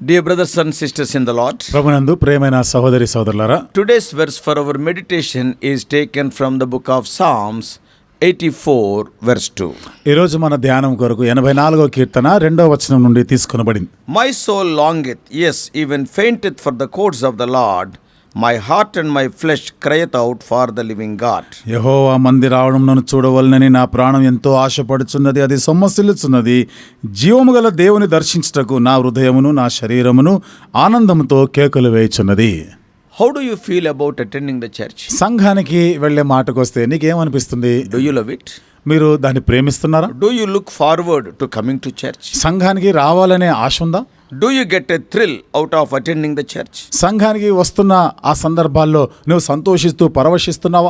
Dear brothers and sisters in the Lord, ప్రభునందు ప్రియమైన సహోదరి సహోదరులారా, today's verse for our meditation is taken from the book of Psalms 84 verse 2. ఈ రోజు మన ధ్యానం కొరకు 84వ కీర్తన 2వ వచనం నుండి తీసుకొనబడింది. My soul longeth, yes, even fainteth for the courts of the Lord. My heart and my flesh crieth out for the living God. యెహోవా మందిర ఆవరణమును చూడవలనని నా ప్రాణం ఎంతో ఆశపడుచున్నది, అది సొమ్మసిల్లుచున్నది. జీవము గల దేవుని దర్శించుటకు నా హృదయమును నా శరీరమును ఆనందముతో కేకలు వేయుచున్నది. How do you feel about attending the church? సంఘానికి వెళ్ళే మాటకొస్తే నీకేమనిపిస్తుంది? Do you love it? మీరు దాన్ని ప్రేమిస్తున్నారా? Do you look forward to coming to church? సంఘానికి రావాలనే ఆశ ఉందా? Do you get a thrill out of attending the church? సంఘానికి వస్తున్న ఆ సందర్భాల్లో నువ్వు సంతోషిస్తూ పరవశిస్తున్నావా?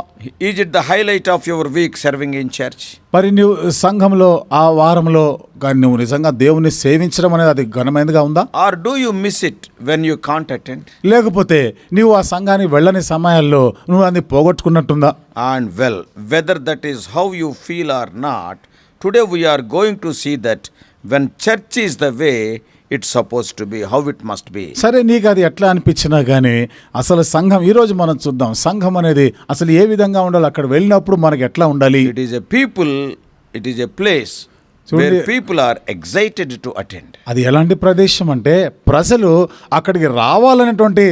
Is it the highlight of your week serving in church? మరి నువ్వు సంఘంలో ఆ వారంలో నువ్వు నిజంగా దేవుని సేవించడం అనేది అది ఘనమైనదిగా ఉందా? Or do you miss it when you can't attend? లేకపోతే నీవు ఆ సంఘానికి వెళ్ళని సమయాల్లో నువ్వు అది పోగొట్టుకున్నట్టుందా? And well, whether that is how you feel or not, today we are going to see that when church is the way it's supposed to be, how it must be. సరే, నీకు అది ఎట్లా అనిపించినా కానీ అసలు సంఘం ఈరోజు మనం చూద్దాం. సంఘం అనేది అసలు ఏ విధంగా ఉండాలి, అక్కడ వెళ్ళినప్పుడు మనకి ఎట్లా ఉండాలి? It is a people, it is a place where people are excited to attend. అది ఎలాంటి ప్రదేశం అంటే ప్రజలు అక్కడికి రావాలనేటువంటి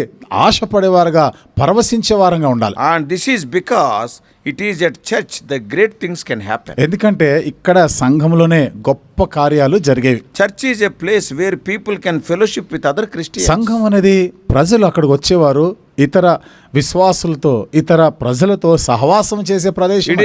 ఆశపడేవారుగా పరవశించేవారంగా ఉండాలి. And this is because it is at church the great things can happen. ఎందుకంటే ఇక్కడ సంఘంలోనే గొప్ప కార్యాలు జరిగేవి. Church is a place where people can fellowship with other Christians. సంఘం అనేది ప్రజలు అక్కడికి వచ్చేవారు ఇతర విశ్వాసులతో ఇతర ప్రజలతో సహవాసం చేసే ప్రదేశం.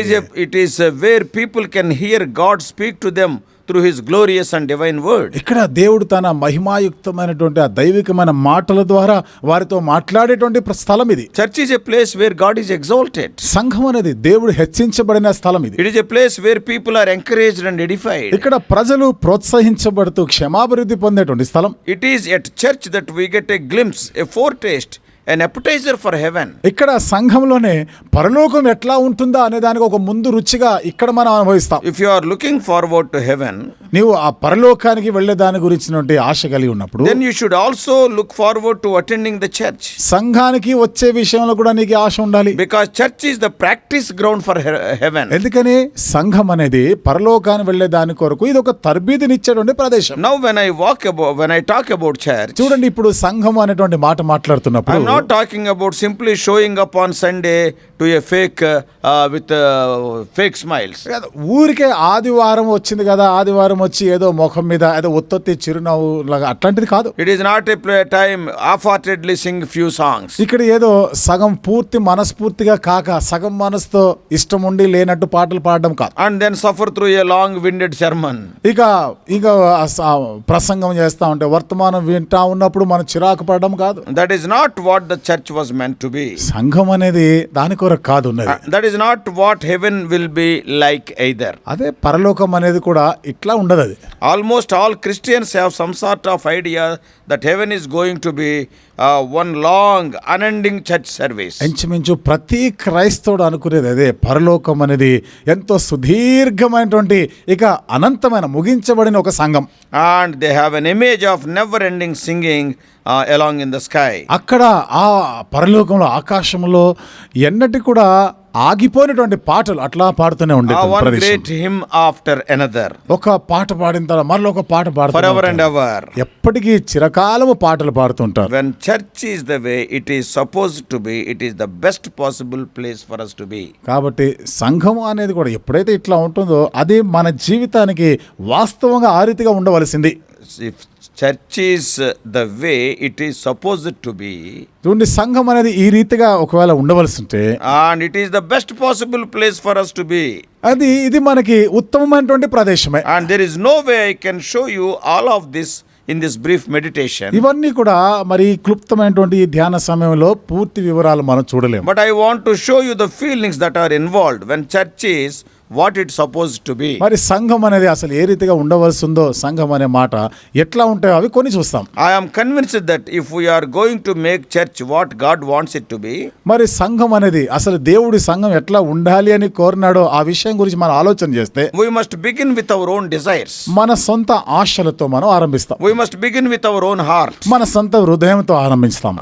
It is where people can hear God speak to them through his glorious and divine word. ఇక్కడ దేవుడు తన మహిమాయుక్తమైనటువంటి ఆ దైవికమైన మాటల ద్వారా వారితో మాట్లాడేటువంటి స్థలం ఇది. Church is a place where God is exalted. సంఘం అనేది దేవుడు హెచ్చించబడిన స్థలం ఇది. It is a place where people are encouraged and edified. ఇక్కడ ప్రజలు ప్రోత్సహించబడుతూ క్షేమాభివృద్ధి పొందేటువంటి స్థలం. It is at church that we get a glimpse, a foretaste, an appetizer for heaven. ఇక్కడ సంఘంలోనే పరలోకం ఎట్లా ఉంటుందా అనే దానికి ఒక ముందు రుచిగా ఇక్కడ మనం అనుభవిస్తాం. If you are looking forward to heaven, నీవు ఆ పరలోకానికి వెళ్ళే దాని గురించినటువంటి ఆశ కలిగి ఉన్నప్పుడు then you should also look forward to attending the church. సంఘానికి వచ్చే విషయంలో కూడా నీకు ఆశ ఉండాలి. Because church is the practice ground for heaven. ఎందుకని సంఘం అనేది పరలోకానికి వెళ్ళే దాని కొరకు ఇది ఒక తర్బీదునిచ్చేటువంటి ప్రదేశం. Now when I talk about church, చూడండి, ఇప్పుడు సంఘం అనేటువంటి మాట మాట్లాడుతున్నప్పుడు I'm not talking about simply showing up on Sunday to a fake with fake smiles. ఊరికే ఆదివారం వచ్చింది కదా, ఆదివారం వచ్చి ఏదో ముఖం మీద ఏదో ఒత్తొత్తి చిరునవ్వు లాగా అట్లాంటిది కాదు. It is not a time half-heartedly sing few songs. ఇక్కడ ఏదో సగం పూర్తి మనస్ఫూర్తిగా కాక సగం మనసుతో ఇష్టం ఉండి లేనట్టు పాటలు పాడడం కాదు. And then suffer through a long-winded sermon. ఇక ప్రసంగం చేస్తా ఉంటే వర్తమానం వింటా ఉన్నప్పుడు మనం చిరాకు పడడం కాదు. That is not what the church was meant to be. సంఘం అనేది దాని కొరకు కాదు ఉన్నది. That is not what heaven will be like either. అదే పరలోకం అనేది కూడా ఇట్లా ఉండదు. అది Almost all Christians have some sort of idea that heaven is going to be one long unending church service. ఇంచుమించు ప్రతి క్రైస్తవుడు అనుకునేది అదే, పరలోకం అనేది ఎంతో సుదీర్ఘమైనటువంటి ఇక అనంతమైన ముగించబడిన ఒక సంఘం. And they have an image of never ending singing along in the sky. అక్కడ ఆ పరలోకంలో ఆకాశంలో ఎన్నటి కూడా ఆగిపోయినటువంటి పాటలు అట్లా పాడుతూనే ఉండేది. One great hymn after another. ఒక పాట పాడిన తర్వాత మరో ఒక పాట పాడుతూ forever and ever. ఎప్పటికీ చిరకాలము పాటలు పాడుతుంటారు. When church is the way it is supposed to be, it is the best possible place for us to be. కాబట్టి సంఘం అనేది కూడా ఎప్పుడైతే ఇట్లా ఉంటుందో అది మన జీవితానికి వాస్తవంగా ఆ రీతిగా ఉండవలసింది. If church is the way it is supposed to be, చూడండి, సంఘం అనేది ఈ రీతిగా ఒకవేళ ఉండవలసి ఉంటే and it is the best possible place for us to be, ఇది మనకి ఉత్తమమైనటువంటి ప్రదేశమే. and there is no way I can show you all of this in this brief meditation. ఇవన్నీ కూడా మరి క్లుప్తమైనటువంటి ఈ ధ్యాన సమయంలో పూర్తి వివరాలు మనం చూడలేము. But I want to show you the feelings that are involved when church is what it's supposed to be. మరి సంఘం అనేది అసలు ఏ రీతిగా ఉండవలసి ఉందో, సంఘం అనే మాట ఎట్లా ఉంటాయో అవి కొన్ని చూస్తాం. I am convinced that if we are going to make church what God wants it to be, మరి సంఘం అనేది అసలు దేవుడి సంఘం ఎట్లా ఉండాలి అని కోరినాడో ఆ విషయం గురించి మనం ఆలోచన చేస్తే we must begin with our own desires. మన సొంత ఆశలతో మనం ఆరంభిస్తాం. We must begin with our own heart. మన సొంత హృదయంతో ఆరంభిస్తాం.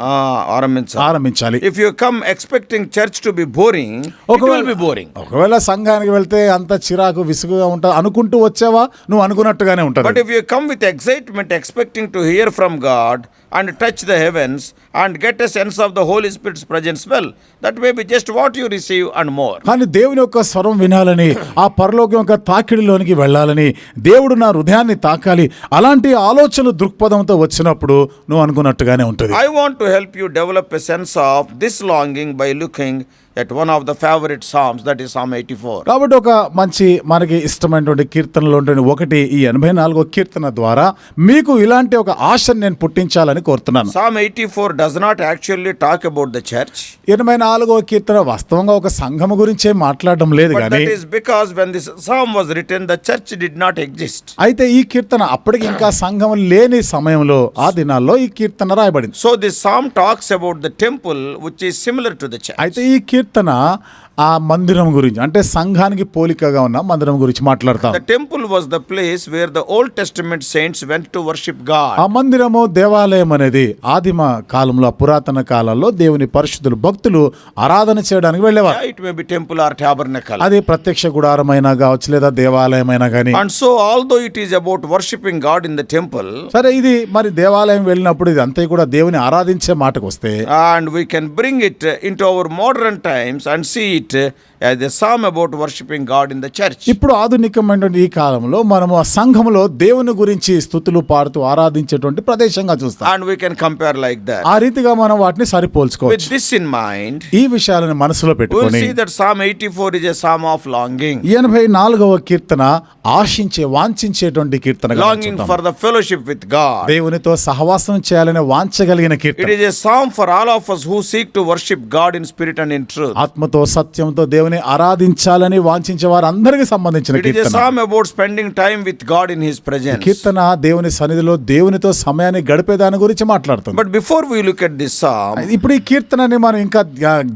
ఆరంభించాలి. If you come expecting church to be boring, it will be boring. ఒకవేళ సంఘానికి వెళ్తే అంత చిరాకు విసుగుగా ఉంటుంది అనుకుంటూ వచ్చావా, నువ్వు అనుకున్నట్టుగానే ఉంటుంది. But if you come with excitement expecting to hear from God and touch the heavens and get a sense of the Holy Spirit's presence, well, that may be just what you receive and more. కానీ దేవుని యొక్క స్వరం వినాలని, ఆ పరలోకం యొక్క తాకిడిలోనికి వెళ్ళాలని, దేవుడు నా హృదయాన్ని తాకాలి, అలాంటి ఆలోచనలు దృక్పథంతో వచ్చినప్పుడు నువ్వు అనుకున్నట్టుగానే ఉంటుంది. I want to help you develop a sense of this longing by looking at one of the favorite psalms, that is Psalm 84. కాబట్టి ఒక మంచి మనకి ఇష్టమైనటువంటి కీర్తనలు ఉంటుంది. ఒకటి ఈ 84వ కీర్తన ద్వారా మీకు ఇలాంటి ఒక ఆశను నేను పుట్టించాలని కోరుతున్నాను. Psalm 84 does not actually talk about the church. 84వ కీర్తన వాస్తవంగా ఒక సంఘము గురించే మాట్లాడడం లేదు But కానీ, that is because when this psalm was written, the church did not exist. అయితే ఈ కీర్తన అప్పటికి ఇంకా సంఘం లేని సమయంలో ఆ దినాల్లో ఈ కీర్తన రాయబడింది. So this psalm talks about the temple, which is similar to the church. అయితే ఈ కీర్తన ఆ మందిరం గురించి, అంటే సంఘానికి పోలికగా ఉన్న మందిరం గురించి మాట్లాడతాం. The temple was the place where the Old Testament saints went to worship God. ఆ మందిరము, దేవాలయం అనేది ఆదిమ కాలంలో, పురాతన కాలంలో దేవుని పరిశుద్ధులు, భక్తులు ఆరాధన చేయడానికి వెళ్ళేవారు. It may be temple or tabernacle. అది ప్రత్యక్ష గుడారమైనా కావచ్చు, లేదా దేవాలయమైనా కానీ. And so although it is about worshiping God in the temple, సరే, ఇది మరి దేవాలయం వెళ్ళినప్పుడు ఇది అంతా కూడా దేవుని ఆరాధించే మాటకు వస్తే, and we can bring it into our modern times and see it as a psalm about worshiping God in the church. ఇప్పుడు ఆధునికమైనటువంటి ఈ కాలంలో మనము ఆ సంఘములో దేవుని గురించి స్తుతులు పాడుతూ ఆరాధించేటువంటి ప్రదేశంగా చూస్తాం. And we can compare like that. ఆ రీతిగా మనం వాటిని With సరిపోల్చుకోవచ్చు. this in mind, ఈ విషయాలను మనసులో we will పెట్టుకొని see that Psalm 84 is a psalm of longing. 84వ కీర్తన ఆశించే, వాంఛించేటువంటి కీర్తనగా Longing చూద్దాం. for the fellowship with God. దేవునితో సహవాసం చేయాలనే వాంఛగలిగిన It Keerthana. is a psalm for all of us who seek to worship God in spirit and in truth. ఆత్మతో సత్యంతో దేవుని ఆరాధించాలని వాంఛించే వారందరికీ సంబంధించిన It is a Keerthana. psalm about spending time with God in His presence. కీర్తన దేవుని సన్నిధిలో దేవునితో సమయాన్ని గడిపే దాని గురించి మాట్లాడుతుంది. But before we look at this psalm, ఇప్పుడు ఈ కీర్తనని మనం ఇంకా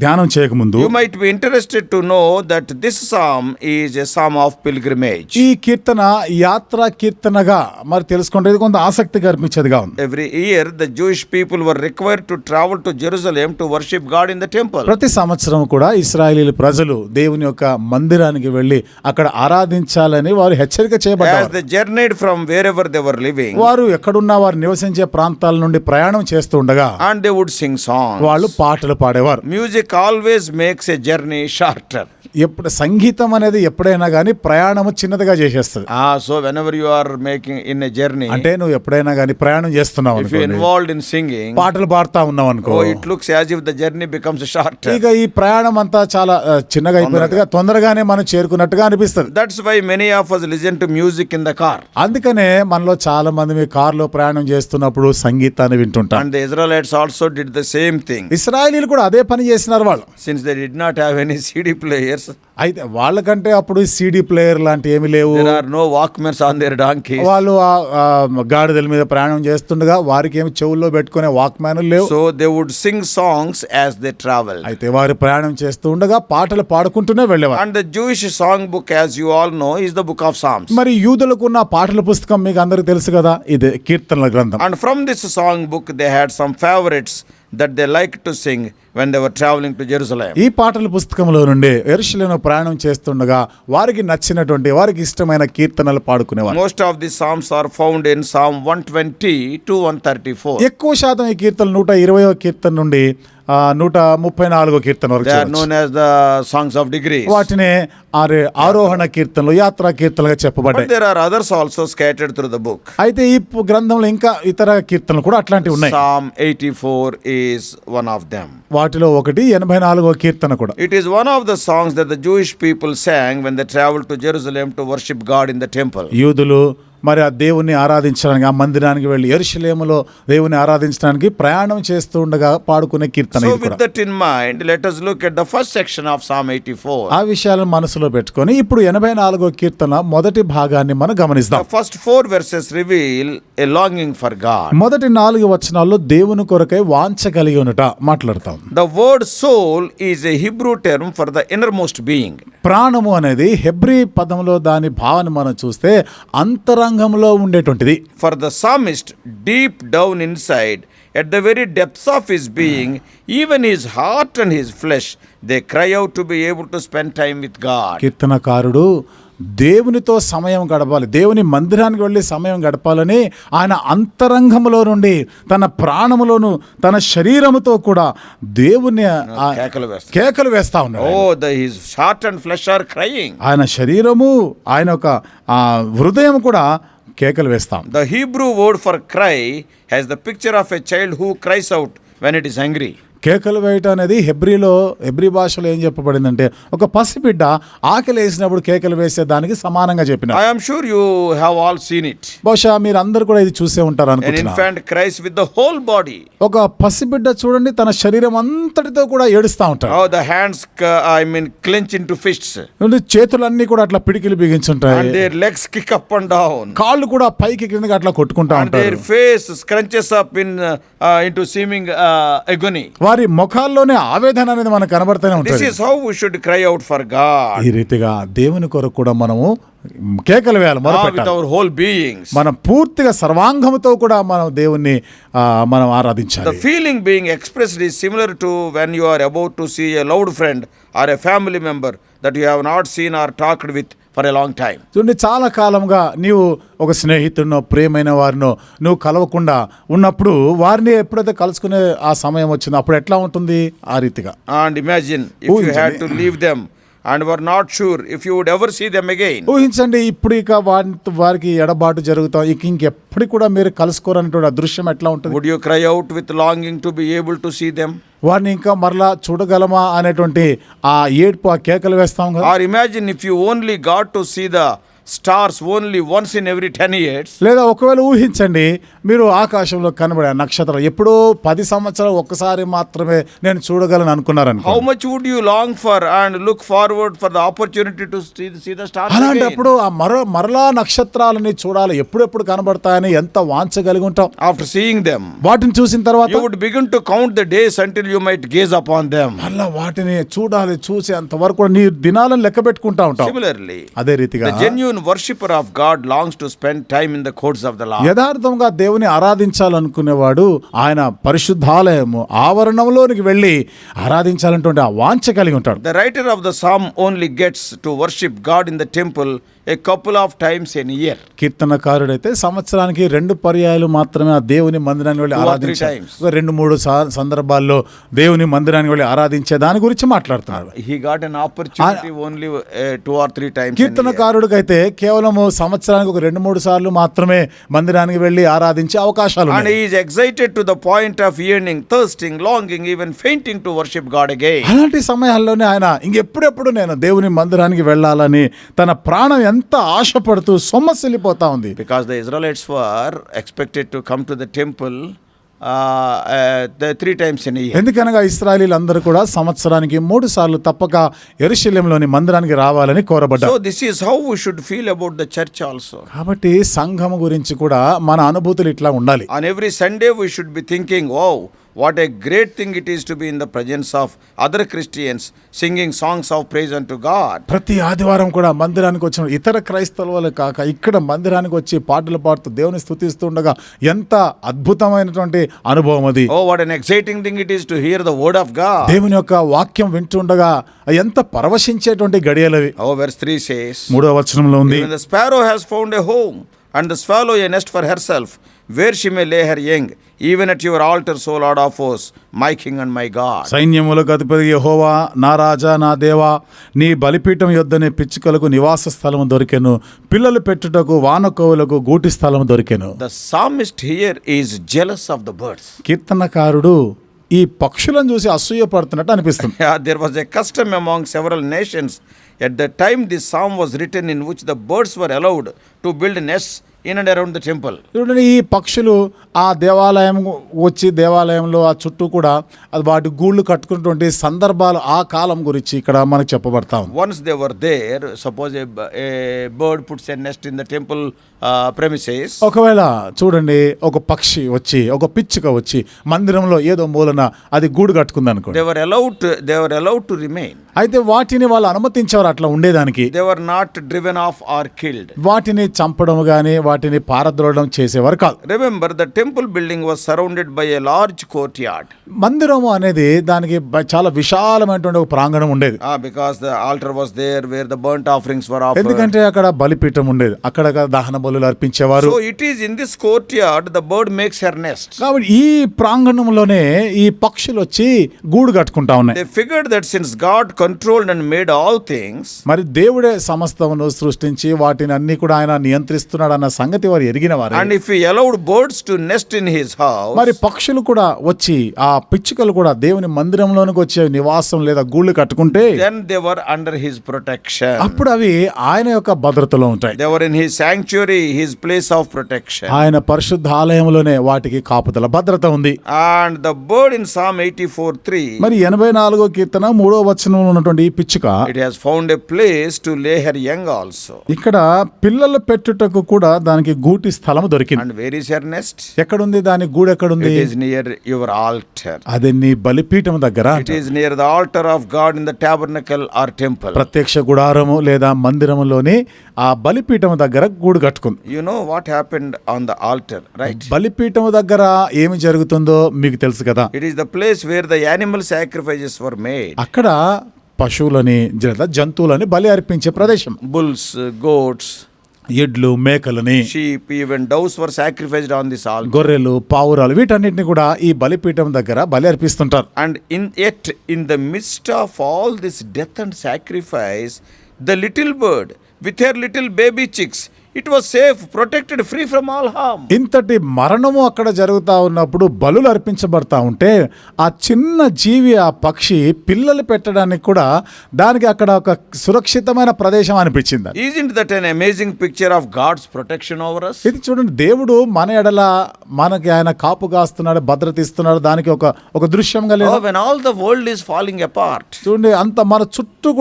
ధ్యానం చేయకముందు you might be interested to know that this psalm is a psalm of pilgrimage. ఈ కీర్తన యాత్రా కీర్తనగా మరి తెలుసుకుంటే ఇది కొంత ఆసక్తి కనిపించేదిగా ఉంది. Every year the Jewish people were required to travel to Jerusalem to worship God in the temple. ప్రతి సంవత్సరం కూడా ఇశ్రాయేలీయుల ప్రజలు దేవుని యొక్క మందిరానికి వెళ్ళి అక్కడ ఆరాధించాలని వారు హెచ్చరిక As చేయబడ్డారు. they journeyed from wherever they were living, వారు ఎక్కడున్నా వారు నివసించే ప్రాంతాల నుండి ప్రయాణం చేస్తూ ఉండగా and they would sing songs. వాళ్ళు పాటలు పాడేవారు. Music always makes a journey shorter. ఎప్పుడు సంగీతం అనేది ఎప్పుడైనా కానీ ప్రయాణము చిన్నదిగా చేసేస్తుంది. So whenever you are making in a journey, అంటే నువ్వు ఎప్పుడైనా కానీ ప్రయాణం చేస్తున్నావు if you అనుకోండి, involved in singing, పాటలు పాడుతా ఉన్నావు అనుకో, it looks as if the journey becomes shorter. ఇక ఈ ప్రయాణం అంతా చాలా చిన్నగా అయిపోయినట్టుగా, తొందరగానే మనం చేరుకున్నట్టుగా అనిపిస్తుంది. That's why many of us listen to music in the car. అందుకనే మనలో చాలా మంది మీ కారులో ప్రయాణం చేస్తున్నప్పుడు సంగీతాన్ని వింటుంటాం. And the Israelites also did the same thing. ఇశ్రాయేలీయులు కూడా అదే పని చేసినారు వాళ్ళు. Since they did not have any CD players, అయితే వాళ్ళకంటే అప్పుడు సీడీ ప్లేయర్ లాంటి ఏమి లేవు. there are no Walkmans on their donkeys. వాళ్ళు ఆ గాడిదల మీద ప్రయాణం చేస్తుండగా వారికి ఏమి చెవుల్లో పెట్టుకునే వాక్మ్యాన్లు లేవు. So they would sing songs as they traveled. అయితే వారు ప్రయాణం చేస్తూ ఉండగా పాటలు పాడుకుంటూనే వెళ్ళేవారు. And the Jewish songbook, as you all know, is the book of Psalms. మరి యూదులకు ఉన్న పాటల పుస్తకం మీకు అందరికి తెలుసు కదా, ఇది కీర్తనల గ్రంథం. And from this songbook they had some favorites that they liked to sing when they were traveling to Jerusalem. ఈ పాటల పుస్తకంలో నుండి యెరూషలేము ప్రయాణం చేస్తుండగా వారికి నచ్చినటువంటి, వారికి ఇష్టమైన కీర్తనలు పాడుకునేవారు. Most of the psalms are found in Psalm 120 to 134. ఎక్కువ శాతం ఈ కీర్తనలు 120వ కీర్తన నుండి 134వ కీర్తన వరకు They are చూడొచ్చు. known as the songs of degrees. వాటినే ఆరోహణ కీర్తనలు, యాత్రా కీర్తనలుగా But చెప్పబడ్డాయి. there are others also scattered through the book. అయితే ఈ గ్రంథంలో ఇంకా ఇతర కీర్తనలు కూడా అట్లాంటివి ఉన్నాయి. Psalm 84 is one of them. వాటిలో ఒకటి 84వ కీర్తన కూడా. It is one of the songs that the Jewish people sang when they traveled to Jerusalem to worship God in the temple. యూదులు మరి ఆ దేవుణ్ణి ఆరాధించడానికి ఆ మందిరానికి వెళ్ళి యెరూషలేములో దేవుని ఆరాధించడానికి ప్రయాణం చేస్తూ ఉండగా పాడుకునే కీర్తన So ఇది కూడా. with that in mind, let us look at the first section of Psalm 84. ఆ విషయాలను మనసులో పెట్టుకొని ఇప్పుడు 84వ కీర్తన మొదటి భాగాన్ని మనం గమనిస్తాం. The first 4 verses reveal a longing for God. మొదటి 4 వచనాల్లో దేవుని కొరకై వాంఛ కలిగి ఉన్నట మాట్లాడతాం. The word soul is a Hebrew term for the innermost being. ప్రాణము అనేది హెబ్రీ పదంలో దాని భావన మనం చూస్తే అంతరంగంలో ఉండేటువంటిది. For the psalmist, deep down inside, at the very depths of his being, even his heart and his flesh, they cry out to be able to spend time with God. కీర్తనకారుడు దేవునితో సమయం గడపాలి, దేవుని మందిరానికి వెళ్ళి సమయం గడపాలని ఆయన అంతరంగంలో నుండి తన ప్రాణములోను తన శరీరముతో కూడా దేవుని కేకలు వేస్తా ఉన్నాడు. His heart and flesh are crying. ఆయన శరీరము ఆయన ఒక హృదయం కూడా కేకలు వేస్తాం. The Hebrew word for cry has the picture of a child who cries out when it is angry. కేకలు వేయటం అనేది హెబ్రీ భాషలో ఏం చెప్పబడిందంటే ఒక పసిబిడ్డ ఆకలి వేసినప్పుడు కేకలు వేసే దానికి సమానంగా చెప్పిన. I am sure you have all seen it. బహుశా మీరు అందరు కూడా ఇది చూసే ఉంటారు An అనుకుంటున్నా. infant cries with the whole body. ఒక పసిబిడ్డ చూడండి తన శరీరం అంతటితో కూడా ఏడుస్తా ఉంటాడు. The hands clench into fists. చేతులన్నీ కూడా అట్లా పిడికిలు బిగించుంటాయి. And their legs kick up and down. కాళ్ళు కూడా పైకి కిందకి అట్లా కొట్టుకుంటా And their ఉంటారు. face scrunches up into seeming agony. వారి ముఖాల్లోనే ఆవేదన అనేది మనకు కనబడుతూనే This ఉంటుంది. is how we should cry out for God. ఈ రీతిగా దేవుని కొరకు కూడా మనము కేకలు వేయాలి, With మొరపెట్టాలి. our whole beings. మనం పూర్తిగా సర్వాంగముతో కూడా మనం దేవుణ్ణి మనం ఆరాధించాలి. The feeling being expressed is similar to when you are about to see a loved friend or a family member that you have not seen or talked with for a long time. చూడండి, చాలా కాలంగా నీవు ఒక స్నేహితుడినో ప్రియమైన వారినో నువ్వు కలవకుండా ఉన్నప్పుడు వారిని ఎప్పుడైతే కలుసుకునే ఆ సమయం వచ్చిందో అప్పుడు ఎట్లా ఉంటుంది ఆ రీతిగా. And imagine if you had to leave them and were not sure if you would ever see them again. ఊహించండి, ఇప్పుడు ఇక వారికి ఎడబాటు జరుగుతాం, ఇంకెప్పుడు కూడా మీరు కలుసుకోరనేటువంటి ఆ దృశ్యం ఎట్లా ఉంటుంది. Would you cry out with longing to be able to see them? వారిని ఇంకా మరలా చూడగలమా అనేటువంటి ఆ ఏడ్పు ఆ కేకలు వేస్తాం కదా. Or imagine if you only got to see the stars only once in every 10 years. లేదా ఒకవేళ ఊహించండి, మీరు ఆకాశంలో కనబడే నక్షత్రాలు ఎప్పుడో 10 సంవత్సరాలు ఒక్కసారి మాత్రమే నేను చూడగలను అనుకున్నారనుకో. How much would you long for and look forward for the opportunity to see the stars again? అలాంటప్పుడు ఆ మరలా నక్షత్రాలని చూడాలి, ఎప్పుడెప్పుడు కనబడతాయని ఎంత వాంఛ కలిగి ఉంటాం. After seeing them, వాటిని చూసిన తర్వాత you would begin to count the days until you might gaze upon them. మళ్ళా వాటిని చూడాలి, చూసి అంతవరకు కూడా నీ దినాలను లెక్క పెట్టుకుంటా ఉంటాం. Similarly, అదే రీతిగా the genuine worshipper of God longs to spend time in the courts of the Lord. యథార్థంగా దేవుని ఆరాధించాలనుకునేవాడు ఆయన పరిశుద్ధాలయము ఆవరణంలోనికి వెళ్ళి ఆరాధించాలన్నటువంటి ఆ వాంఛ కలిగి ఉంటాడు. The writer of the psalm only gets to worship God in the temple a couple of times in a year. కీర్తనకారుడైతే సంవత్సరానికి 2 పర్యాయాలు మాత్రమే ఆ దేవుని మందిరానికి వెళ్ళి 2 or 3 ఆరాధించాడు. times. 2-3 సందర్భాల్లో దేవుని మందిరానికి వెళ్ళి ఆరాధించే దాని గురించి మాట్లాడుతున్నాడు. He got an opportunity only 2 or 3 times in a year. కీర్తనకారుడికైతే కేవలము సంవత్సరానికి 2-3 సార్లు మాత్రమే మందిరానికి వెళ్ళి ఆరాధించే అవకాశాలు And ఉన్నాయి. he is excited to the point of yearning, thirsting, longing, even fainting to worship God again. అలాంటి సమయాల్లోనే ఆయన ఇంకెప్పుడెప్పుడు నేను దేవుని మందిరానికి వెళ్ళాలని తన ప్రాణం ఎంత ఆశపడుతూ సొమ్మసిల్లిపోతా ఉంది. Because the Israelites were expected to come to the temple 3 times in a year. ఎందుకనగా ఇశ్రాయేలీలందరూ కూడా సంవత్సరానికి 3 సార్లు తప్పక యెరూషలేములోని మందిరానికి రావాలని కోరబడ్డారు. So this is how we should feel about the church also. కాబట్టి సంఘము గురించి కూడా మన అనుభూతులు ఇట్లా ఉండాలి. On every Sunday we should be thinking, wow, what a great thing it is to be in the presence of other Christians singing songs of praise unto God. ప్రతి ఆదివారం కూడా మందిరానికి వచ్చిన ఇతర క్రైస్తవులు కాక ఇక్కడ మందిరానికి వచ్చి పాటలు పాడుతూ దేవుని స్తుతిస్తూ ఉండగా ఎంత అద్భుతమైనటువంటి అనుభవం అది. Oh, what an exciting thing it is to hear the word of God. దేవుని యొక్క వాక్యం వింటుండగా ఎంత పరవశించేటువంటి గడియలవి. Oh, verse 3 says, 3వ వచనంలో ఉంది, even the sparrow has found a home and the swallow a nest for herself, where she may lay her young, even at your altar, O Lord of hosts, my King and my God. సైన్యములకు అధిపతి యెహోవా, నా రాజా, నా దేవా, నీ బలిపీఠం యొద్దనే పిచ్చుకలకు నివాస స్థలము దొరికెను, పిల్లలు పెట్టుటకు వానకోవులకు గూటి స్థలము దొరికెను. The psalmist here is jealous of the birds. కీర్తనకారుడు ఈ పక్షులను చూసి అసూయ పడుతున్నట్టు అనిపిస్తుంది. There was a custom among several nations at the time this psalm was written in which the birds were allowed to build nests in and around the temple. చూడండి, ఈ పక్షులు ఆ దేవాలయం వచ్చి దేవాలయంలో ఆ చుట్టూ కూడా అది వాటి గూళ్ళు కట్టుకున్నటువంటి సందర్భాలు ఆ కాలం గురించి ఇక్కడ మనకు చెప్పబడతా ఉంది. Once they were there, suppose a bird puts a nest in the temple premises. ఒకవేళ చూడండి, ఒక పక్షి వచ్చి ఒక పిచ్చుక వచ్చి మందిరంలో ఏదో మూలన అది గూడు కట్టుకుంది అనుకోండి, They were allowed to remain. అయితే వాటిని వాళ్ళు అనుమతించేవారు అట్లా ఉండేదానికి. They were not driven off or killed. వాటిని చంపడం గాని వాటిని పారద్రోలడం చేసేవారు కాదు. Remember, the temple building was surrounded by a large courtyard. మందిరము అనేది దానికి చాలా విశాలమైనటువంటి ఒక ప్రాంగణం ఉండేది. Because the altar was there where the burnt offerings were offered. ఎందుకంటే అక్కడ బలిపీఠం ఉండేది, అక్కడ దహన బలులు అర్పించేవారు. So it is in this courtyard the bird makes her nest. కాబట్టి ఈ ప్రాంగణంలోనే ఈ పక్షులు వచ్చి గూడు కట్టుకుంటా ఉన్నాయి. They figured that since God controlled and made all things, మరి దేవుడే సమస్తమును సృష్టించి వాటిని అన్ని కూడా ఆయన నియంత్రిస్తున్నాడు అన్న సంగతి వారు ఎరిగిన వారు. and if he allowed birds to nest in his house, మరి పక్షులు కూడా వచ్చి ఆ పిచ్చుకలు కూడా దేవుని మందిరంలోనికి వచ్చే నివాసం లేదా గూళ్ళు కట్టుకుంటే then they were under his protection. అప్పుడు అవి ఆయన యొక్క భద్రతలో ఉంటాయి. They were in his sanctuary, his place of protection. ఆయన పరిశుద్ధ ఆలయంలోనే వాటికి కాపుదల భద్రత ఉంది. And the bird in Psalm 84:3, మరి 84వ కీర్తన 3వ వచనంలో ఉన్నటువంటి ఈ పిచ్చుక it has found a place to lay her young also. ఇక్కడ పిల్లలు పెట్టుటకు కూడా దానికి గూటి స్థలం దొరికింది. And where is her nest? ఎక్కడుంది దాని గూడు ఎక్కడుంది? It is near your altar. అది నీ బలిపీఠం దగ్గర. It is near the altar of God in the tabernacle or temple. ప్రత్యక్ష గుడారము లేదా మందిరములోని ఆ బలిపీఠం దగ్గర గూడు కట్టుకుంది. You know what happened on the altar, right? బలిపీఠం దగ్గర ఏమి జరుగుతుందో మీకు తెలుసు కదా. It is the place where the animal sacrifices were made. అక్కడ పశువులని జంతువులని బలి అర్పించే ప్రదేశం. Bulls, goats, ఎడ్లు, మేకలని, sheep, even doves were sacrificed on this altar. గొర్రెలు, పావురాలు వీటన్నిటిని కూడా ఈ బలిపీఠం దగ్గర బలి అర్పిస్తుంటారు. And yet in the midst of all this death and sacrifice, the little bird with her little baby chicks, it was safe, protected, free from all harm. ఇంతటి మరణము అక్కడ జరుగుతూ ఉన్నప్పుడు బలులు అర్పించబడతా ఉంటే ఆ చిన్న జీవి, ఆ పక్షి పిల్లలు పెట్టడానికి కూడా దానికి అక్కడ ఒక సురక్షితమైన ప్రదేశం అనిపించింది. Isn't that an amazing picture of God's protection over us? ఇది చూడండి, దేవుడు మన ఎడల మనకి ఆయన కాపు కాస్తున్నాడు, భద్రత ఇస్తున్నాడు. దానికి ఒక దృశ్యంగా లేదు. When all the world is falling apart. చూడండి, అంత మన చుట్టూ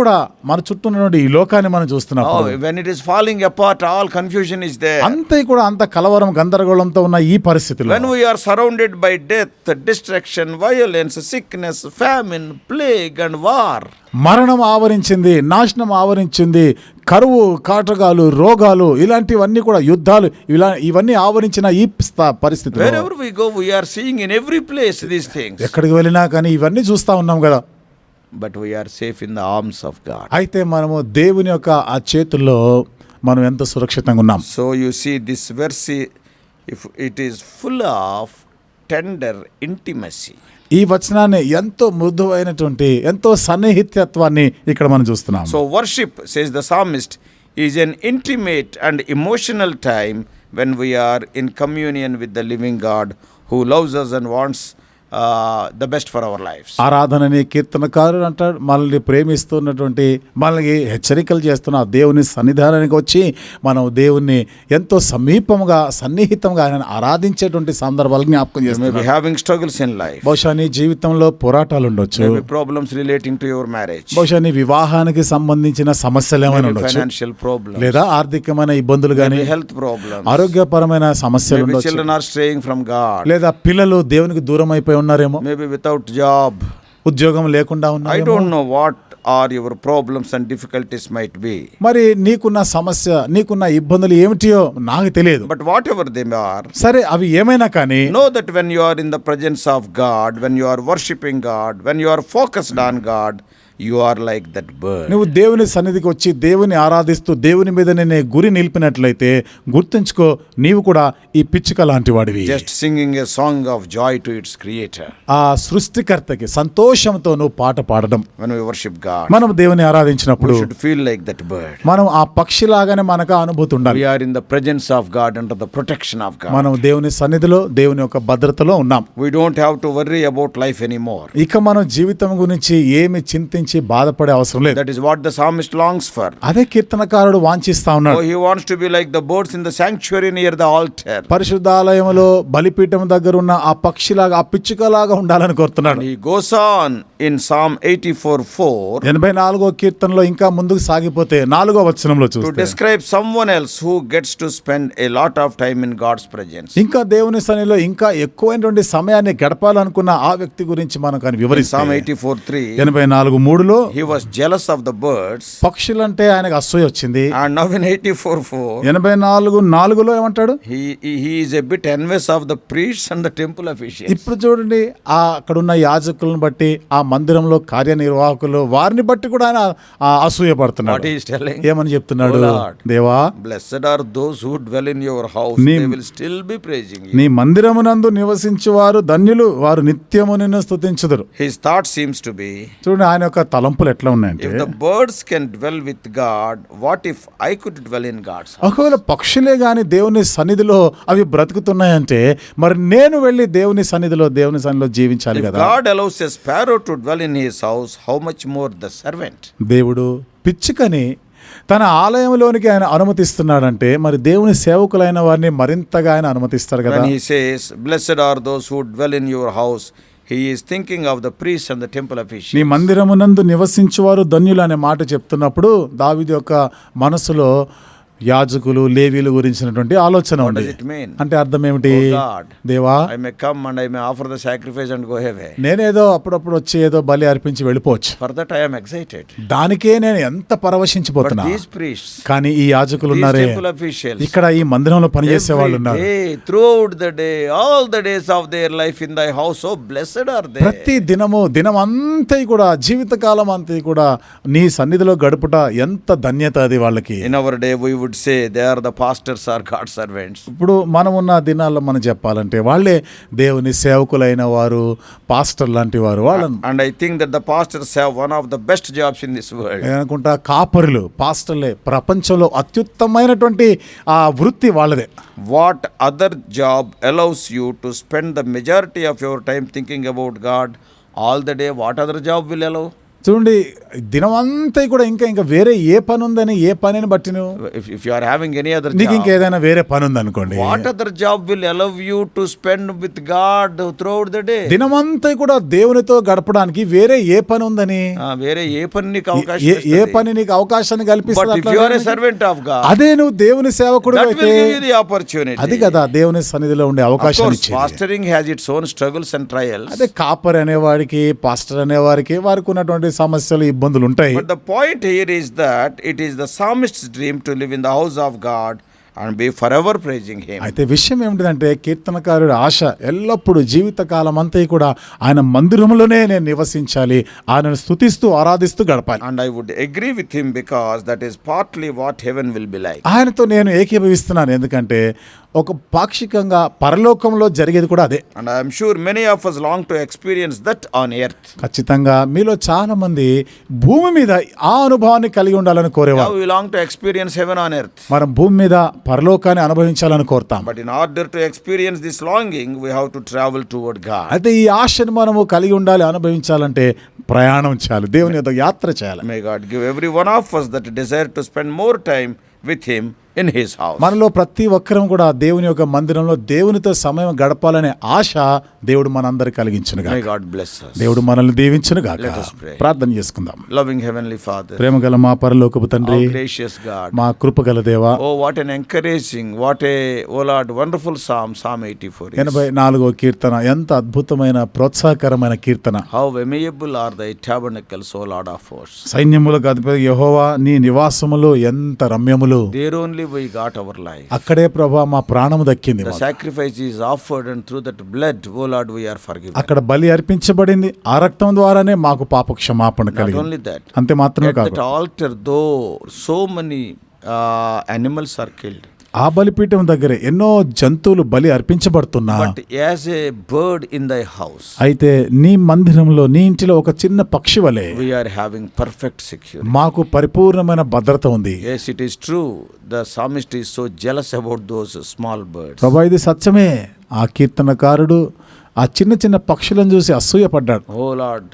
ఉన్నటువంటి ఈ లోకాన్ని మనం చూస్తున్నాం. When it is falling apart, all confusion is there. అంతే కూడా అంత కలవరం గందరగోళంతో ఉన్న ఈ పరిస్థితిలో when we are surrounded by death, destruction, violence, sickness, famine, plague and war, మరణం ఆవరించింది, నాశనం ఆవరించింది, కరువు, కాటకాలు, రోగాలు, ఇలాంటివన్నీ కూడా యుద్ధాలు ఇవన్నీ ఆవరించిన ఈ పరిస్థితిలో wherever we go, we are seeing in every place these things. ఎక్కడికి వెళ్ళినా కానీ ఇవన్నీ చూస్తా ఉన్నాం కదా. But we are safe in the arms of God. అయితే మనము దేవుని యొక్క ఆ చేతుల్లో మనం ఎంత సురక్షితంగా ఉన్నాం. So you see, this verse, if it is full of tender intimacy. ఈ వచనాన్ని ఎంతో మృదువైనటువంటి ఎంతో సన్నిహిత్యత్వాన్ని ఇక్కడ మనం చూస్తున్నాం. So worship, says the psalmist, is an intimate and emotional time when we are in communion with the living God who loves us and wants the best for our lives. ఆరాధనని కీర్తనకారుడు అంటాడు, మనల్ని ప్రేమిస్తున్నటువంటి, మనల్ని హెచ్చరికలు చేస్తున్న దేవుని సన్నిధానానికి వచ్చి మనం దేవుణ్ణి ఎంతో సమీపంగా సన్నిహితంగా ఆయన ఆరాధించేటువంటి సందర్భాలు జ్ఞాపకం చేస్తున్నాం. Maybe having struggles in life. బహుశా నీ జీవితంలో పోరాటాలు ఉండొచ్చు. Maybe problems relating to your marriage. బహుశా నీ వివాహానికి సంబంధించిన సమస్యలు ఏమైనా ఉండొచ్చు. Financial problems. లేదా ఆర్థికమైన ఇబ్బందులు గానీ, health problems. ఆరోగ్యపరమైన సమస్యలు ఉండొచ్చు. Children are straying from God. లేదా పిల్లలు దేవునికి దూరం అయిపోయి ఉన్నారేమో. Maybe without job. ఉద్యోగం లేకుండా I don't know what are your problems and difficulties might be. మరి నీకున్న సమస్య, నీకున్న ఇబ్బందులు ఏమిటియో నాకు తెలియదు. But whatever they are, సరే అవి ఏమైనా కానీ know that when you are in the presence of God, when you are worshiping God, when you are focused on God, you are like that bird. నువ్వు దేవుని సన్నిధికి వచ్చి దేవుని ఆరాధిస్తూ దేవుని మీద నీ గురి నిలిపినట్లయితే గుర్తుంచుకో, నీవు కూడా ఈ పిచ్చుక లాంటి వాడివి. Just singing a song of joy to its creator. ఆ సృష్టికర్తకి సంతోషంతో నువ్వు పాట పాడడం. When we worship God, మనం దేవుని ఆరాధించినప్పుడు we should feel like that bird. మనం ఆ పక్షిలాగానే మనకు అనుభూతి ఉండాలి. We are in the presence of God, under the protection of God. మనం దేవుని సన్నిధిలో దేవుని యొక్క భద్రతలో ఉన్నాం. We don't have to worry about life anymore. ఇక మనం జీవితం గురించి ఏమి చింతించే గురించి బాధపడే అవసరం లేదు. That is what the psalmist longs for. అదే కీర్తనకారుడు వాంఛిస్తా Oh, ఉన్నాడు. he wants to be like the birds in the sanctuary near the altar. పరిశుద్ధాలయంలో బలిపీఠం దగ్గర ఉన్న ఆ పక్షిలాగా, ఆ పిచ్చుకలాగా ఉండాలని కోరుతున్నాడు. And he goes on in Psalm 84:4 84వ కీర్తనలో ఇంకా ముందుకు సాగిపోతే 4వ వచనంలో to చూస్తే describe someone else who gets to spend a lot of time in God's presence. ఇంకా దేవుని సన్నిధిలో ఇంకా ఎక్కువైనటువంటి సమయాన్ని గడపాలనుకున్న ఆ వ్యక్తి గురించి మనం కానీ In వివరిస్తాం. Psalm 84:3, 84:3లో he was jealous of the birds. పక్షులంటే ఆయనకు అసూయ వచ్చింది. And now in 84:4, 84:4లో ఏమంటాడు? he is a bit envious of the priests and the temple officials. ఇప్పుడు చూడండి, అక్కడున్న యాజకులను బట్టి, ఆ మందిరంలో కార్యనిర్వాహకులు, వారిని బట్టి కూడా ఆయన అసూయ What పడుతున్నాడు. he is telling? ఏమని చెప్తున్నాడు? Oh Lord, దేవా, blessed are those who dwell in your house. నీ- They will still be praising you. నీ మందిరమునందు నివసించువారు ధన్యులు, వారు నిత్యము నిన్ను స్తుతించుదురు. His thought seems to be, చూడండి, ఆయన యొక్క తలంపులు ఎట్లా ఉన్నాయంటే, if the birds can dwell with God, what if I could dwell in God's house? ఒకవేళ పక్షులే గాని దేవుని సన్నిధిలో అవి బ్రతుకుతున్నాయంటే, మరి నేను వెళ్ళి దేవుని సన్నిధిలో జీవించాలి If కదా. God allows a sparrow to dwell in his house, how much more the servant? దేవుడు పిచ్చుకని తన ఆలయంలోనికి ఆయన అనుమతిస్తున్నాడంటే, మరి దేవుని సేవకులైన వారిని మరింతగా ఆయన అనుమతిస్తాడు కదా. When he says, blessed are those who dwell in your house, he is thinking of the priests and the temple నీ officials. మందిరమునందు నివసించువారు ధన్యులు అనే మాట చెప్తున్నప్పుడు దావీదు యొక్క మనసులో యాజకులు, లేవీలు గురించినటువంటి ఆలోచన What ఉంది. does it mean? అంటే అర్థం ఏమిటి? Oh God, దేవా, I may come and I may offer the sacrifice and go away. నేనేదో అప్పుడప్పుడు వచ్చి ఏదో బలి అర్పించి వెళ్ళిపోవచ్చు. For that I am excited. దానికే నేను ఎంత But పరవశించిపోతున్నా. these priests, కానీ ఈ యాజకులు these ఉన్నారే, temple officials, ఇక్కడ ఈ మందిరంలో పనిచేసే వాళ్ళు every ఉన్నారు. day, throughout the day, all the days of their life in thy house, so blessed are they. ప్రతి దినం అంతా కూడా, జీవితకాలం అంతా కూడా నీ సన్నిధిలో గడుపుట ఎంత ధన్యత అది వాళ్ళకి. In our day, we would say they are the pastors or God's servants. ఇప్పుడు మనం ఉన్న దినాల్లో మనం చెప్పాలంటే వాళ్ళే దేవుని సేవకులైన వారు, పాస్టర్ లాంటి వారు. వాళ్ళను And I think that the pastors have one of the best jobs in this world. అనుకుంటా, కాపరులు, పాస్టర్లే ప్రపంచంలో అత్యుత్తమైనటువంటి ఆ వృత్తి వాళ్ళదే. What other job allows you to spend the majority of your time thinking about God all the day? What other job will allow? చూడండి, దినమంతా కూడా ఇంకా వేరే ఏ పని ఉందని, ఏ పనిని బట్టి నువ్వు, If you are having any other నీకు job, ఇంకేదైనా వేరే పని ఉందనుకోండి, what other job will allow you to spend with God throughout the day? దినమంతా కూడా దేవునితో గడపడానికి వేరే ఏ పని ఉందని, వేరే ఏ పని నీకు అవకాశం ఏ ఇస్తుంది? పని నీకు అవకాశాన్ని But కల్పిస్తుంది. if you are a servant of God, అదే నువ్వు దేవుని సేవకుడు that will అయితే give you the opportunity. అది కదా దేవుని సన్నిధిలో ఉండే Of అవకాశం course, ఇచ్చేది. pastoring has its own struggles and trials. అదే కాపర్ అనేవాడికి, పాస్టర్ అనేవారికి వారికి ఉన్నటువంటి సమస్యలు, ఇబ్బందులు ఉంటాయి. But the point here is that it is the psalmist's dream to live in the house of God and be forever praising him. అయితే విషయం ఏమిటంటే, కీర్తనకారుడి ఆశ ఎల్లప్పుడూ జీవితకాలం అంతా కూడా ఆయన మందిరంలోనే నేను నివసించాలి, ఆయనను స్తుతిస్తూ ఆరాధిస్తూ గడపాలి. And I would agree with him because that is partly what heaven will be like. ఆయనతో నేను ఏకీభవిస్తున్నాను, ఎందుకంటే ఒక పాక్షికంగా పరలోకంలో జరిగేది కూడా అదే. And I am sure many of us long to experience that on earth. ఖచ్చితంగా మీలో చాలా మంది భూమి మీద ఆ అనుభవాన్ని కలిగి ఉండాలని Now కోరేవారు. we long to experience heaven on earth. మనం భూమి మీద పరలోకాన్ని అనుభవించాలని కోరుతాం. But in order to experience this longing, we have to travel toward God. అయితే ఈ ఆశను మనము కలిగి ఉండాలి, అనుభవించాలంటే ప్రయాణం చేయాలి, దేవుని యొక్క యాత్ర చేయాలి. May God give every one of us that desire to spend more time with him in his house. మనలో ప్రతి ఒక్కరం కూడా దేవుని యొక్క మందిరంలో దేవునితో సమయం గడపాలనే ఆశ దేవుడు మనందరికి కలిగించును గాక. May God bless us. దేవుడు మనల్ని దీవించును గాక. Let us pray. ప్రార్థన చేసుకుందాం. Loving Heavenly Father, ప్రేమగల మా పరలోకపు తండ్రి, our gracious God, మా కృపగల దేవా, oh what an encouraging, oh Lord, wonderful Psalm 84 is. 84వ కీర్తన ఎంత అద్భుతమైన ప్రోత్సాహకరమైన కీర్తన. How amiable are thy tabernacles, O Lord of hosts. సైన్యములకు అధిపతి యెహోవా, నీ నివాసములు ఎంత రమ్యములు. There only we got our life. అక్కడే ప్రభా మా ప్రాణము దక్కింది. The sacrifice is offered and through that blood, O Lord, we are forgiven. అక్కడ బలి అర్పించబడింది, ఆ రక్తం ద్వారానే మాకు పాప క్షమాపణ Not కలిగింది. only that, అంతే మాత్రమే at that కాదు, altar, though so many animals are killed, ఆ బలిపీఠం దగ్గర ఎన్నో జంతువులు బలి అర్పించబడుతున్నా, but as a bird in thy house, అయితే నీ మందిరంలో, నీ ఇంటిలో ఒక చిన్న పక్షి వలె we are having perfect security. మాకు పరిపూర్ణమైన భద్రత ఉంది. Yes, it is true. The psalmist is so jealous about those small birds. ప్రభా, ఇది సత్యమే. ఆ కీర్తనకారుడు ఆ చిన్న చిన్న పక్షులను చూసి అసూయపడ్డాడు. Oh Lord,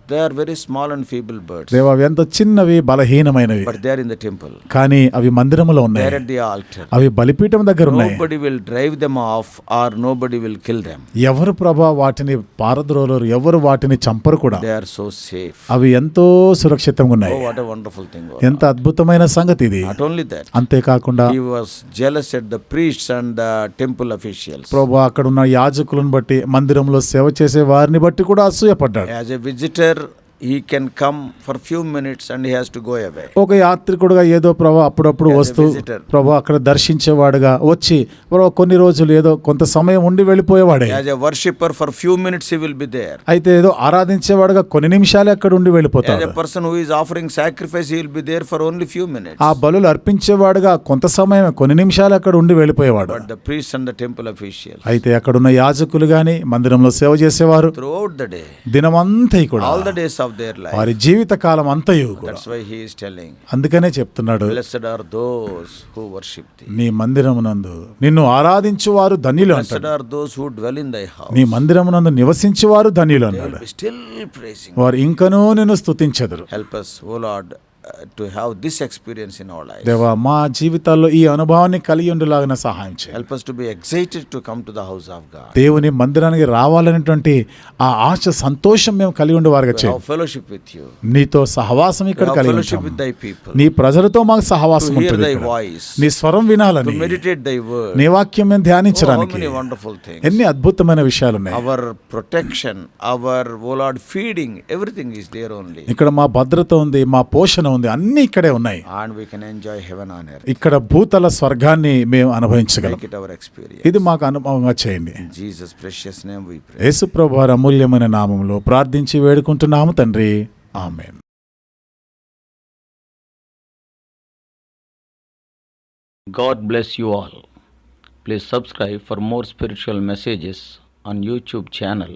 They are very small and feeble birds, దేవా అవి ఎంత చిన్నవి బలహీనమైనవి, but they are in the temple. కానీ అవి మందిరములో They ఉన్నాయి, are at the altar. అవి బలిపీఠం దగ్గర ఉన్నాయి. Nobody will drive them off or nobody will kill them. ఎవరు ప్రభా వాటిని పారద్రోలరు, ఎవరు వాటిని చంపరు కూడా. They are so safe. అవి ఎంతో సురక్షితంగా ఉన్నాయి. Oh, what a wonderful thing. ఎంత అద్భుతమైన సంగతి ఇది. Not only that, అంతేకాకుండా he was jealous at the priests and the temple officials. ప్రభా అక్కడ ఉన్న యాజకులను బట్టి, మందిరంలో సేవ చేసే వారిని బట్టి కూడా అసూయపడ్డాడు. As a visitor, he can come for few minutes and he has to go away. ఒక యాత్రికుడుగా ఏదో ప్రభా అప్పుడప్పుడు వస్తూ ప్రభా అక్కడ దర్శించేవాడుగా వచ్చి ప్రభా కొన్ని రోజులు ఏదో కొంత సమయం ఉండి వెళ్ళిపోయేవాడే. As a worshipper, for few minutes he will be there. అయితే ఏదో ఆరాధించేవాడుగా కొన్ని నిమిషాలే అక్కడ ఉండి As వెళ్ళిపోతాడు. a person who is offering sacrifice, he will be there for only few minutes. ఆ బలులు అర్పించేవాడుగా కొంత సమయం కొన్ని నిమిషాలు అక్కడ ఉండి వెళ్ళిపోయేవాడు. But the priests and the temple officials, అయితే అక్కడున్న యాజకులు గాని, మందిరంలో సేవ చేసేవారు throughout the day, దినమంతా కూడా, all the days of their life, వారి జీవిత కాలం అంతయు కూడా. that's why he is telling, అందుకనే చెప్తున్నాడు, blessed are those who worship thee. నీ మందిరమునందు నిన్ను ఆరాధించువారు ధన్యులు Blessed అంటాడు. are those who dwell in thy house. నీ మందిరమునందు నివసించువారు ధన్యులు They will అన్నాడు. be still praising. వారు ఇంకనూ నిన్ను స్తుతించెదరు. Help us, O Lord, to have this experience in our lives. దేవా మా జీవితాల్లో ఈ అనుభవాన్ని కలిగి ఉండేలాగా సహాయం చేయాలి. Help us to be excited to come to the house of God. దేవుని మందిరానికి రావాలనేటువంటి ఆ ఆశ, సంతోషం మేము కలిగి ఉండేవారుగా To చేయి. have fellowship with you. నీతో సహవాసం To ఇక్కడ have కలిగి fellowship ఉంటాము. with thy people. నీ ప్రజలతో మాకు సహవాసం To hear ఉంటుంది thy ఇక్కడ. voice. నీ స్వరం To వినాలని, meditate thy word. నీ వాక్యం మేము Oh, how ధ్యానించడానికి many wonderful things. ఎన్ని అద్భుతమైన విషయాలు ఉన్నాయి. Our protection, our, O Lord, feeding, everything is there only. ఇక్కడ మా భద్రత ఉంది, మా పోషణ ఉంది, అన్ని ఇక్కడే ఉన్నాయి. And we can enjoy heaven on earth. ఇక్కడ భూతల స్వర్గాన్ని మేము అనుభవించగలం. Make it our experience. ఇది మాకు అనుభవంగా చేయండి. In Jesus' precious name we pray. యేసు ప్రభువారి అమూల్యమైన నామములో ప్రార్థించి వేడుకుంటున్నాము తండ్రి, ఆమేన్. God bless you all. Please subscribe for more spiritual messages on YouTube channel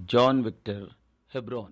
John Victor Hebron.